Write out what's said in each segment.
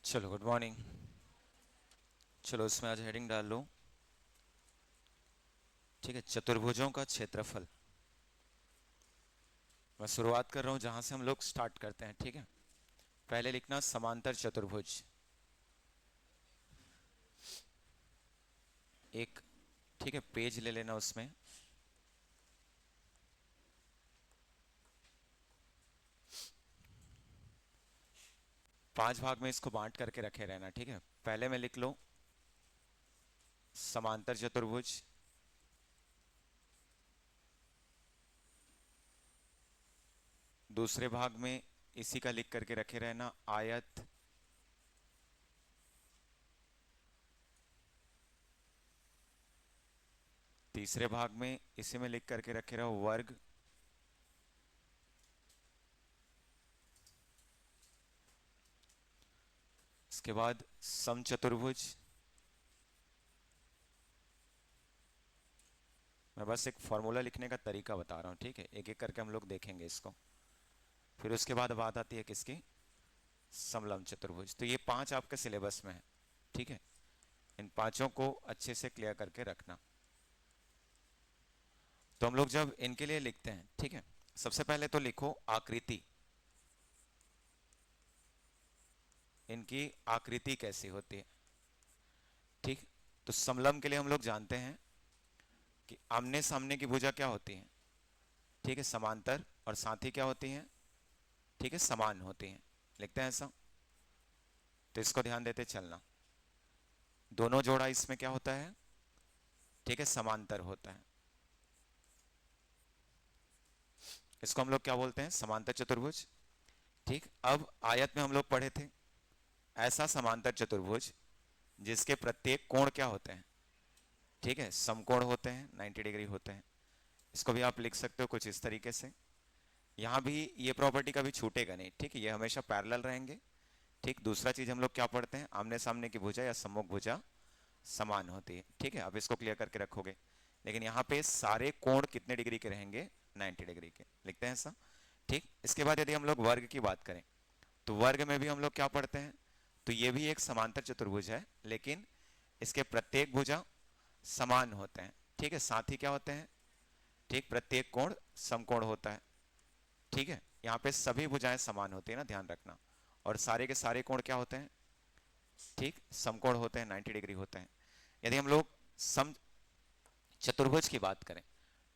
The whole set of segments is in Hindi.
चलो गुड मॉर्निंग। चलो इसमें आज हेडिंग डाल लो। ठीक है, चतुर्भुजों का क्षेत्रफल। मैं शुरुआत कर रहा हूं जहां से हम लोग स्टार्ट करते हैं। ठीक है, पहले लिखना समांतर चतुर्भुज। एक, ठीक है, पेज ले लेना। उसमें 5 भाग में इसको बांट करके रखे रहना। ठीक है, पहले में लिख लो समांतर चतुर्भुज। दूसरे भाग में इसी का लिख करके रखे रहना आयत। तीसरे भाग में इसी में लिख करके रखे रहो वर्ग। इसके बाद समचतुर्भुज। मैं बस एक फॉर्मूला लिखने का तरीका बता रहा हूँ। ठीक है, एक एक करके हम लोग देखेंगे इसको। फिर उसके बाद बात आती है किसकी? समलंब चतुर्भुज। तो ये 5 आपके सिलेबस में है। ठीक है, इन पांचों को अच्छे से क्लियर करके रखना। तो हम लोग जब इनके लिए लिखते हैं, ठीक है, सबसे पहले तो लिखो आकृति। इनकी आकृति कैसी होती है? ठीक, तो समलंब के लिए हम लोग जानते हैं कि आमने सामने की भुजा क्या होती है? ठीक है, समांतर। और साथ ही क्या होती है? ठीक है, समान होती है। लिखते हैं ऐसा। तो इसको ध्यान देते चलना। दोनों जोड़ा इसमें क्या होता है? ठीक है, समांतर होता है। इसको हम लोग क्या बोलते हैं? समांतर चतुर्भुज। ठीक, अब आयत में हम लोग पढ़े थे ऐसा समांतर चतुर्भुज जिसके प्रत्येक कोण क्या होते हैं? ठीक है, समकोण होते हैं, 90 डिग्री होते हैं। इसको भी आप लिख सकते हो कुछ इस तरीके से। यहाँ भी ये प्रॉपर्टी कभी छूटेगा नहीं। ठीक है, ये हमेशा पैरेलल रहेंगे। ठीक, दूसरा चीज हम लोग क्या पढ़ते हैं? आमने सामने की भुजा या सम्मुख भुजा समान होती है। ठीक है, अब इसको क्लियर करके रखोगे। लेकिन यहाँ पे सारे कोण कितने डिग्री के रहेंगे? 90 डिग्री के। लिखते हैं ऐसा। ठीक, इसके बाद यदि हम लोग वर्ग की बात करें तो वर्ग में भी हम लोग क्या पढ़ते हैं? तो ये भी एक समांतर चतुर्भुज है, लेकिन इसके प्रत्येक भुजा समान होते हैं। ठीक है, साथ ही क्या होते हैं? ठीक, प्रत्येक कोण समकोण होता है। ठीक है, यहाँ पे सभी भुजाएं समान होती है ना, ध्यान रखना। और सारे के सारे कोण क्या होते हैं? ठीक, समकोण होते हैं, 90 डिग्री होते हैं। यदि हम लोग सम चतुर्भुज की बात करें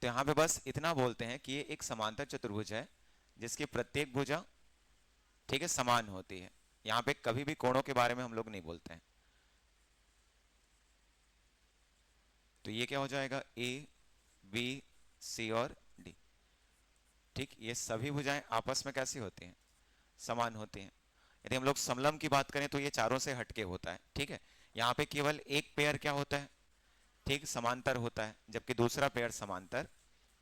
तो यहाँ पे बस इतना बोलते हैं कि ये एक समांतर चतुर्भुज है जिसकी प्रत्येक भुजा, ठीक है, समान होती है। यहाँ पे कभी भी कोणों के बारे में हम लोग नहीं बोलते हैं। तो ये क्या हो जाएगा? ए, बी, सी और डी। ठीक, ये सभी भुजाएं आपस में कैसी होती हैं? समान होती हैं। यदि हम लोग समलंब की बात करें तो ये चारों से हटके होता है। ठीक है, यहाँ पे केवल एक पेयर क्या होता है? ठीक, समांतर होता है, जबकि दूसरा पेयर समांतर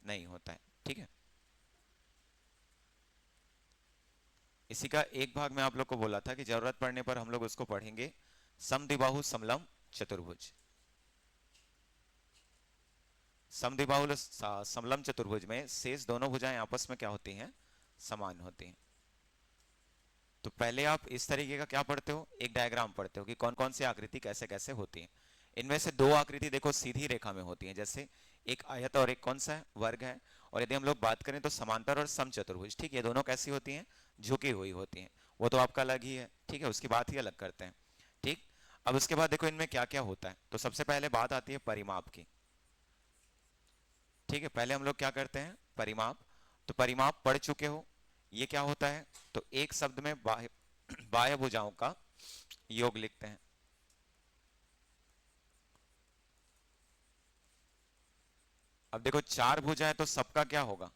नहीं होता है। ठीक है, इसी का एक भाग में आप लोग को बोला था कि जरूरत पड़ने पर हम लोग उसको पढ़ेंगे समद्विबाहु समलंब चतुर्भुज। समद्विबाहु समलंब चतुर्भुज में शेष दोनों भुजाएं आपस में क्या होती हैं? समान होती हैं। तो पहले आप इस तरीके का क्या पढ़ते हो? एक डायग्राम पढ़ते हो कि कौन कौन सी आकृति कैसे कैसे होती है। इनमें से दो आकृति देखो सीधी रेखा में होती हैं, जैसे एक आयत और एक कौन सा है? वर्ग है। और यदि हम लोग बात करें तो समांतर और समचतुर्भुज, ठीक, ये दोनों कैसी होती हैं? झुकी हुई होती हैं। वो तो आपका अलग ही है। ठीक है, उसकी बात ही अलग करते हैं। ठीक, अब उसके बाद देखो इनमें क्या क्या होता है। तो सबसे पहले बात आती है परिमाप की। ठीक है, पहले हम लोग क्या करते हैं? परिमाप। तो परिमाप पढ़ चुके हो, ये क्या होता है? तो एक शब्द में बाह्य बाह्य भुजाओं का योग लिखते हैं। अब देखो चार भुजा है तो सबका क्या होगा?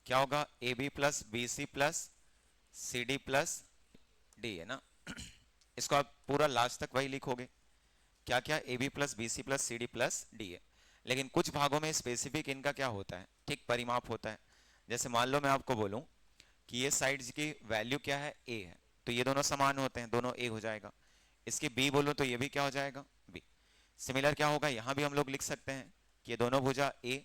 क्या होगा? A B plus B C plus C D plus D, है ना? इसको आप पूरा लास्ट तक वही लिखोगे। क्या क्या? A B plus B C plus C D plus D है। लेकिन कुछ भागों में स्पेसिफिक इनका क्या होता है? ठीक, परिमाप होता है। जैसे मान लो मैं आपको बोलूं कि ये साइड्स की वैल्यू क्या है? ए है, तो ये दोनों समान होते हैं, दोनों ए हो जाएगा। इसकी बी बोलो तो ये भी क्या हो जाएगा? बी। सिमिलर क्या होगा? यहां भी हम लोग लिख सकते हैं कि ये दोनों भुजा ए,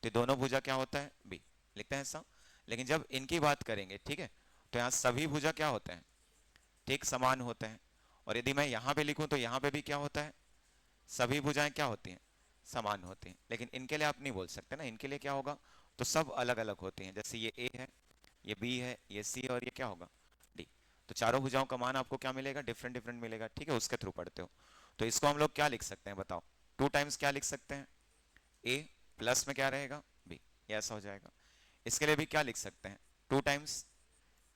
तो ये दोनों भुजा क्या होता है? बी। लिखते हैं ऐसा। लेकिन जब इनकी बात करेंगे, ठीक है, तो यहां सभी भुजा क्या होते हैं? ठीक, समान होते हैं। और यदि मैं यहाँ पे लिखूं तो यहाँ पे भी क्या होता है, सभी भुजाएं क्या होती हैं, समान होती हैं। लेकिन इनके लिए आप नहीं बोल सकते ना, इनके लिए क्या होगा, तो सब अलग अलग होती हैं। जैसे ये ए है, ये बी है, ये सी है और ये क्या होगा, डी। तो चारों भुजाओं का मान आपको क्या मिलेगा, डिफरेंट डिफरेंट मिलेगा, ठीक है, उसके थ्रू पढ़ते हो। तो इसको हम लोग क्या लिख सकते हैं बताओ, टू टाइम्स क्या लिख सकते हैं, ए प्लस में क्या रहेगा, बी, ये ऐसा हो जाएगा। इसके लिए भी क्या लिख सकते हैं, टू टाइम्स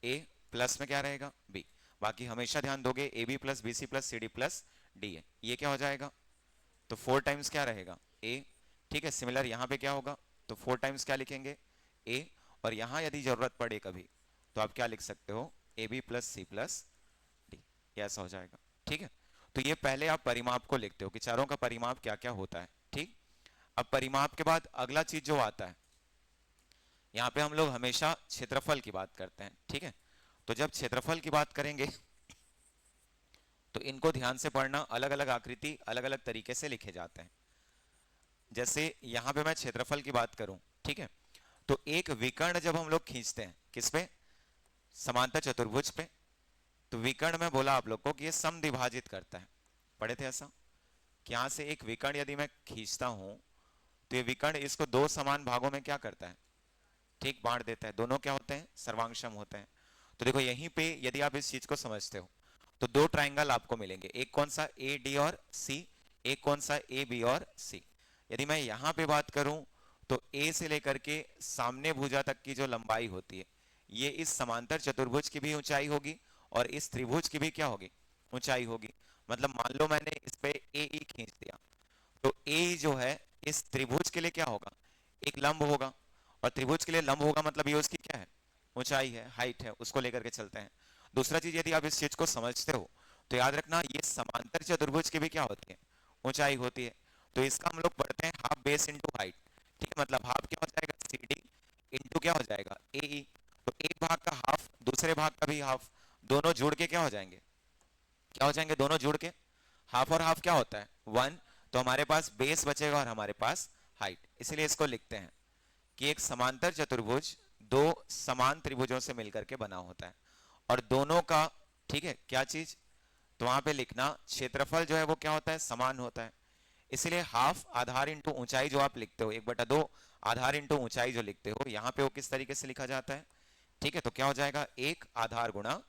ए प्लस में क्या रहेगा, बी। बाकी हमेशा ध्यान दोगे A B plus B C plus C D plus D है, ये क्या हो जाएगा, तो फोर टाइम्स क्या रहेगा, ए। ठीक है, सिमिलर यहाँ पे क्या होगा, तो फोर टाइम्स क्या लिखेंगे, ए। और यहाँ यदि जरूरत पड़े कभी तो आप क्या लिख सकते हो, A B plus C plus D, ये ऐसा हो जाएगा। ठीक है, तो ये पहले आप परिमाप को लिखते हो कि चारों का परिमाप क्या क्या होता है। ठीक, अब परिमाप के बाद अगला चीज जो आता है, यहाँ पे हम लोग हमेशा क्षेत्रफल की बात करते हैं। ठीक है, तो जब क्षेत्रफल की बात करेंगे तो इनको ध्यान से पढ़ना, अलग अलग आकृति अलग अलग तरीके से लिखे जाते हैं। जैसे यहाँ पे मैं क्षेत्रफल की बात करूं, ठीक है, तो एक विकर्ण जब हम लोग खींचते हैं किस पे, समांतर चतुर्भुज पे, तो विकर्ण में बोला आप लोग को कि ये समद्विभाजित करता है, पढ़े थे ऐसा कि यहाँ से एक विकर्ण यदि मैं खींचता हूं तो ये विकर्ण इसको दो समान भागों में क्या करता है, ठीक बांट देता है, दोनों क्या होते हैं, सर्वांगसम होते हैं। तो देखो यहीं पे यदि आप इस चीज को समझते हो तो दो ट्राइंगल आपको मिलेंगे, एक कौन सा, ए डी और सी, एक कौन सा, ए बी और सी। यदि मैं यहां पे बात करूं तो ए से लेकर के सामने भुजा तक की जो लंबाई होती है, ये इस समांतर चतुर्भुज की भी ऊंचाई होगी और इस त्रिभुज की भी क्या होगी, ऊंचाई होगी। मतलब मान लो मैंने इस पे ए ई खींच दिया, तो ए जो है इस त्रिभुज के लिए क्या होगा, एक लंब होगा, और त्रिभुज के लिए लंब होगा मतलब ये उसकी क्या है, ऊंचाई है, हाइट है, उसको लेकर के चलते हैं। दूसरा चीज यदि आप इस चीज को समझते हो तो याद रखना ये समांतर चतुर्भुज की भी क्या होती है, ऊंचाई होती है। तो इसका हम लोग पढ़ते हैं हाफ बेस इंटू हाइट। ठीक है, मतलब हाफ क्या हो जाएगा, सी डी, इंटू क्या हो जाएगा, ए ई। तो एक भाग का हाफ दूसरे भाग का भी हाफ, दोनों जुड़ के क्या हो जाएंगे, क्या हो जाएंगे, दोनों जुड़ के हाफ और हाफ क्या होता है, वन। तो हमारे पास बेस बचेगा और हमारे पास हाइट, इसीलिए इसको लिखते हैं कि एक समांतर चतुर्भुज दो समान त्रिभुजों से मिलकर के बना होता है और दोनों का, ठीक है, क्या चीज, तो वहां पे लिखना क्षेत्रफल जो है वो क्या होता है, समान होता है। इसलिए हाफ आधार इंटू ऊंचाई जो आप लिखते हो, एक बटा दो आधार इंटू ऊंचाई जो लिखते हो, यहाँ पे वो किस तरीके से लिखा जाता है, ठीक है, तो क्या हो जाएगा, एक आधार गुणा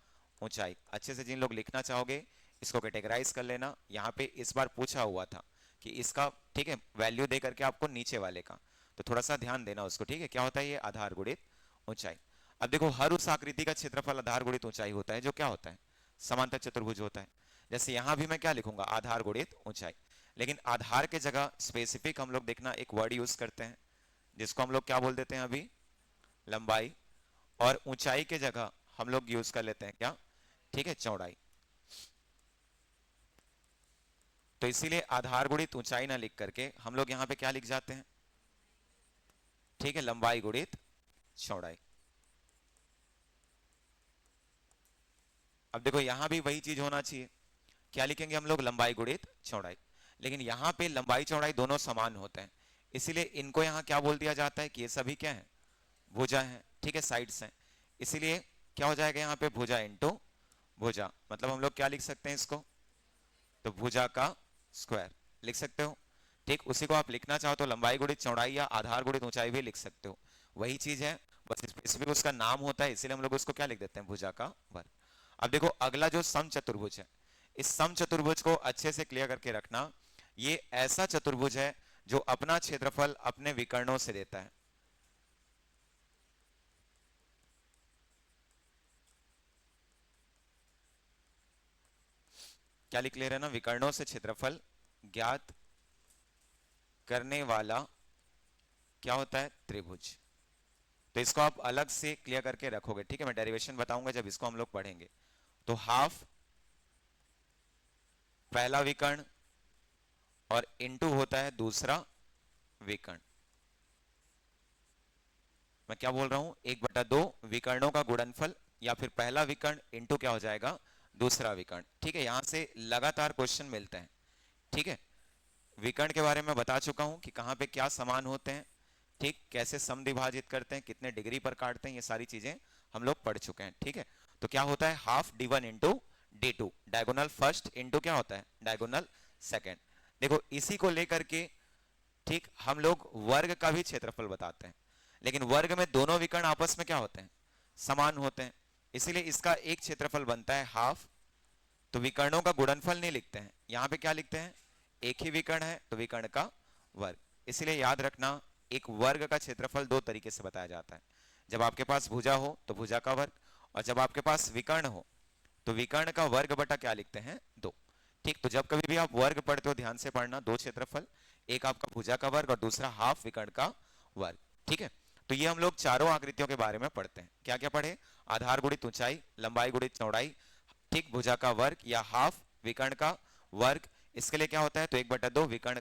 ऊंचाई। अच्छे से जिन लोग लिखना चाहोगे इसको कैटेगराइज कर लेना, यहाँ पे इस बार पूछा हुआ था कि इसका, ठीक है, वैल्यू दे करके आपको नीचे वाले का, तो थोड़ा सा ध्यान देना उसको। ठीक है, क्या होता है ये, आधार गुणित ऊंचाई। अब देखो हर उस आकृति का क्षेत्रफल आधार गुणित ऊंचाई होता है जो क्या होता है, समांतर चतुर्भुज होता है। जैसे यहां भी मैं क्या लिखूंगा, आधार गुणित ऊंचाई, लेकिन आधार के जगह स्पेसिफिक हम लोग देखना एक वर्ड यूज करते हैं जिसको हम लोग क्या बोल देते हैं अभी, लंबाई। और ऊंचाई के जगह हम लोग यूज कर लेते हैं क्या, ठीक है, चौड़ाई। तो इसीलिए आधार गुणित ऊंचाई ना लिख करके हम लोग यहां पे क्या लिख जाते हैं, ठीक है, लंबाई गुणित चौड़ाई। अब देखो यहां भी वही चीज होना चाहिए, क्या लिखेंगे हम लोग, लंबाई गुणित चौड़ाई। लेकिन यहां पे लंबाई चौड़ाई दोनों समान होते हैं, इसीलिए इनको यहां क्या बोल दिया जाता है कि ये सभी क्या है, भुजा है, ठीक है, साइड्स हैं। इसीलिए क्या हो जाएगा यहाँ पे, भुजा इंटू भुजा, मतलब हम लोग क्या लिख सकते हैं इसको, तो भुजा का स्क्वायर लिख सकते हो। ठीक, उसी को आप लिखना चाहो तो लंबाई गुणित चौड़ाई या आधार गुणित ऊंचाई भी लिख सकते हो, वही चीज है, बस स्पेसिफिक उसका नाम होता है, इसीलिए हम लोग उसको क्या लिख देते हैं, भुजा का वर्ग। अब देखो अगला जो सम चतुर्भुज है, इस सम चतुर्भुज को अच्छे से क्लियर करके रखना, ये ऐसा चतुर्भुज है जो अपना क्षेत्रफल अपने विकर्णों से देता है। क्या लिख ले रहे हैं ना, विकर्णों से क्षेत्रफल ज्ञात करने वाला क्या होता है, त्रिभुज। तो इसको आप अलग से क्लियर करके रखोगे, ठीक है, मैं डेरिवेशन बताऊंगा जब इसको हम लोग पढ़ेंगे। तो हाफ पहला विकर्ण और इनटू होता है दूसरा विकर्ण। मैं क्या बोल रहा हूं, एक बटा दो विकर्णों का गुणनफल या फिर पहला विकर्ण इनटू क्या हो जाएगा, दूसरा विकर्ण। ठीक है, यहां से लगातार क्वेश्चन मिलते हैं। ठीक है, विकर्ण के बारे में बता चुका हूं कि कहां पे क्या समान होते हैं, ठीक, कैसे समद्विभाजित करते हैं, कितने डिग्री पर काटते हैं, ये सारी चीजें हम लोग पढ़ चुके हैं। ठीक है, तो क्या होता है, half D one into D2, diagonal first into क्या होता है, डायगोनल सेकंड। देखो इसी को लेकर के ठीक हम लोग वर्ग का भी क्षेत्रफल बताते हैं, लेकिन वर्ग में दोनों विकर्ण आपस में क्या होते हैं, समान होते हैं, इसीलिए इसका एक क्षेत्रफल बनता है हाफ। तो विकर्णों का गुणनफल नहीं लिखते हैं, यहां पे क्या लिखते हैं, एक ही विकर्ण है तो विकर्ण का वर्ग। इसलिए याद रखना एक वर्ग का क्षेत्रफल दो तरीके से बताया जाता है, जब आपके पास भुजा हो तो भुजा का वर्ग, और जब आपके पास विकर्ण हो तो विकर्ण का वर्ग बटा क्या लिखते हैं, दो। ठीक, तो जब कभी भी आप वर्ग पढ़ते हो ध्यान से पढ़ना, दो क्षेत्रफल, एक आपका भुजा का वर्ग और दूसरा हाफ विकर्ण का वर्ग। ठीक है, तो ये हम लोग चारों आकृतियों के बारे में पढ़ते हैं। क्या क्या पढ़े, आधार गुणित ऊंचाई, लंबाई गुणित चौड़ाई, ठीक, भुजा का वर्ग या हाफ विकर्ण का वर्ग, इसके लिए क्या होता है, तो 1/2 विकर्ण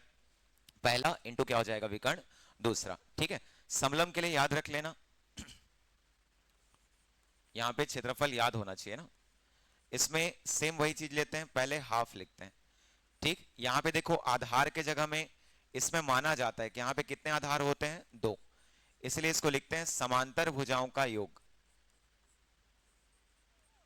पहला इंटू क्या हो जाएगा, विकर्ण दूसरा। ठीक है, समलंब के लिए याद रख लेना, यहां पे क्षेत्रफल याद होना चाहिए ना, इसमें सेम वही चीज लेते हैं, पहले हाफ लिखते हैं। ठीक, यहां पे देखो आधार के जगह में इसमें माना जाता है कि यहां पे कितने आधार होते हैं, दो, इसलिए इसको लिखते हैं समांतर भुजाओं का योग।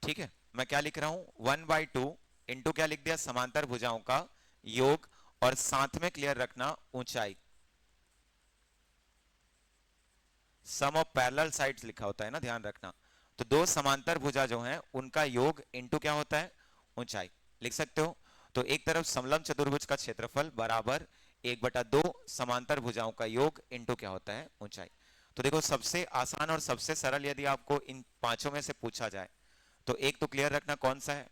ठीक है, मैं क्या लिख रहा हूं, 1/2 इंटू क्या लिख दिया, समांतर भुजाओं का योग, और साथ में क्लियर रखना ऊंचाई, सम ऑफ पैरेलल साइड्स लिखा होता है ना, ध्यान रखना। तो दो समांतर भुजा जो हैं उनका योग इंटू क्या होता है, ऊंचाई, लिख सकते हो। तो एक तरफ समलंब चतुर्भुज का क्षेत्रफल बराबर 1/2 समांतर भुजाओं का योग इंटू क्या होता है, ऊंचाई। तो देखो सबसे आसान और सबसे सरल यदि आपको इन पांचों में से पूछा जाए तो एक तो क्लियर रखना कौन सा है,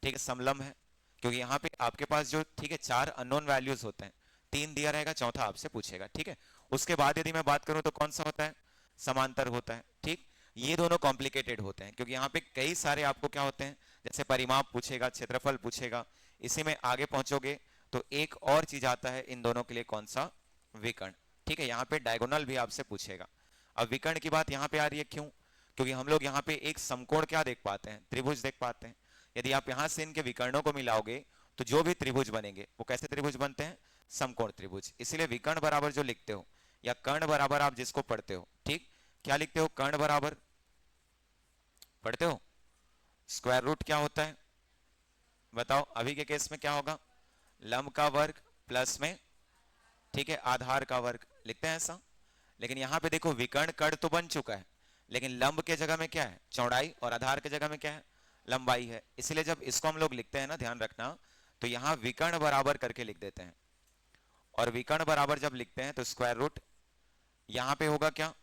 ठीक है, समलंब है, क्योंकि यहाँ पे आपके पास जो ठीक है चार अननोन वैल्यूज होते हैं, तीन दिया रहेगा, चौथा आपसे पूछेगा। ठीक है, उसके बाद यदि मैं बात करूं तो कौन सा होता है, समांतर होता है। ठीक, ये दोनों कॉम्प्लिकेटेड होते हैं क्योंकि यहाँ पे कई सारे आपको क्या होते हैं, जैसे परिमाप पूछेगा, क्षेत्रफल पूछेगा, इसी में आगे पहुंचोगे तो एक और चीज आता है इन दोनों के लिए, कौन सा, विकर्ण। ठीक है, यहाँ पे डायगोनल भी आपसे पूछेगा। अब विकर्ण की बात यहाँ पे आ रही है, क्यों, क्योंकि हम लोग यहाँ पे एक समकोण क्या देख पाते हैं, त्रिभुज देख पाते हैं। यदि आप यहां से इनके विकर्णों को मिलाओगे तो जो भी त्रिभुज बनेंगे वो कैसे त्रिभुज बनते हैं, समकोण त्रिभुज। इसलिए विकर्ण बराबर जो लिखते हो या कर्ण बराबर आप जिसको पढ़ते हो, ठीक, क्या लिखते हो, कर्ण बराबर पढ़ते हो, स्क्वायर रूट क्या होता है, बताओ अभी के केस में क्या होगा, लंब का वर्ग प्लस में, ठीक है, आधार का वर्ग, लिखते हैं ऐसा। लेकिन यहां पे देखो विकर्ण कर्ण तो बन चुका है, लेकिन लंब के जगह में क्या है, चौड़ाई, और आधार के जगह में क्या है, लंबाई है। इसलिए जब इसको हम लोग लिखते हैं ना, ध्यान रखना, तो यहां विकर्ण बराबर करके लिख देते हैं, और विकर्ण बराबर जब लिखते हैं तो स्क्वायर रूट यहां पे होगा क्या,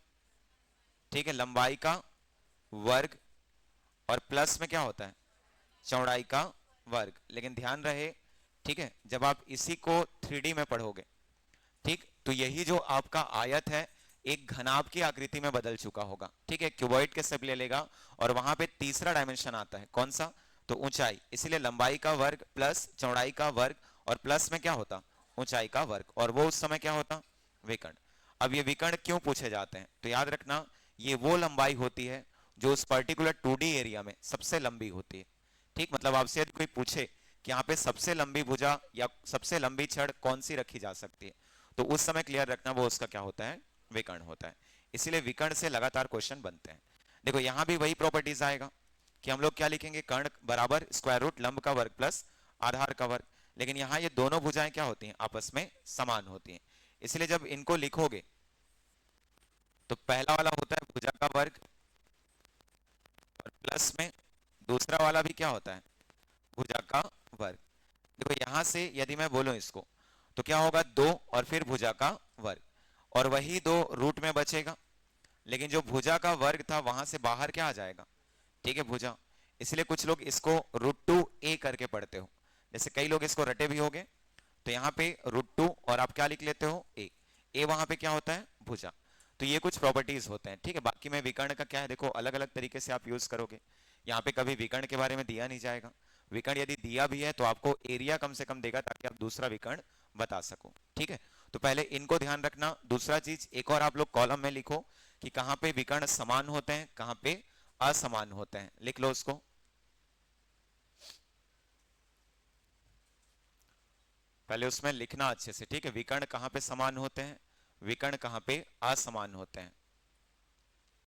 ठीक है, लंबाई का वर्ग, और प्लस में क्या होता है, चौड़ाई का वर्ग। लेकिन ध्यान रहे, ठीक है, जब आप इसी को 3D में पढ़ोगे, ठीक, तो यही जो आपका आयत है एक घनाभ की आकृति में बदल चुका होगा। ठीक है, क्यूबॉइड के शेप ले लेगा, और वहां पे तीसरा डायमेंशन आता है, कौन सा, तो ऊंचाई। इसलिए लंबाई का वर्ग प्लस चौड़ाई का वर्ग, और प्लस में क्या होता, ऊंचाई का वर्ग, और वो उस समय क्या होता, विकर्ण। अब ये विकर्ण क्यों पूछे जाते हैं, तो याद रखना ये वो लंबाई होती है जो उस पर्टिकुलर 2D एरिया में सबसे लंबी होती है। ठीक, मतलब आपसे यदि कोई पूछे कि यहाँ पे सबसे लंबी भुजा या सबसे लंबी छड़ कौन सी रखी जा सकती है, तो उस समय क्लियर रखना वो उसका क्या होता है, विकर्ण होता है। इसीलिए विकर्ण से लगातार क्वेश्चन बनते हैं। देखो यहां भी वही प्रॉपर्टीज आएगा कि हम लोग क्या लिखेंगे, कर्ण बराबर स्क्वायर रूट लंब का वर्ग प्लस आधार का वर्ग। लेकिन यहां ये दोनों भुजाएं क्या होती हैं, आपस में समान होती हैं। इसलिए जब इनको लिखोगे तो पहला वाला होता है भुजा का वर्ग, और प्लस में दूसरा वाला भी क्या होता है, भुजा का वर्ग। देखो यहां से यदि मैं बोलूं इसको तो क्या होगा, दो और फिर भुजा का वर्ग, और वही दो रूट में बचेगा, लेकिन जो भुजा का वर्ग था वहां से बाहर क्या आ जाएगा, ठीक है, भुजा। इसलिए कुछ लोग इसको √2a करके पढ़ते हो, जैसे कई लोग इसको रटे भी होगे, तो यहाँ पे √2 और आप क्या लिख लेते हो, ए वहां पे क्या होता है, भुजा। तो ये कुछ प्रॉपर्टीज होते हैं। ठीक है, बाकी में विकर्ण का क्या है, देखो अलग अलग तरीके से आप यूज करोगे। यहाँ पे कभी विकर्ण के बारे में दिया नहीं जाएगा, विकर्ण यदि दिया भी है तो आपको एरिया कम से कम देगा ताकि आप दूसरा विकर्ण बता सको। ठीक है, तो पहले इनको ध्यान रखना। दूसरा चीज एक और आप लोग कॉलम में लिखो कि कहाँ पे विकर्ण समान होते हैं, कहाँ पे असमान होते हैं, लिख लो उसको। पहले उसमें लिखना अच्छे से, ठीक है, विकर्ण कहाँ पे समान होते हैं, विकर्ण कहाँ पे असमान होते हैं।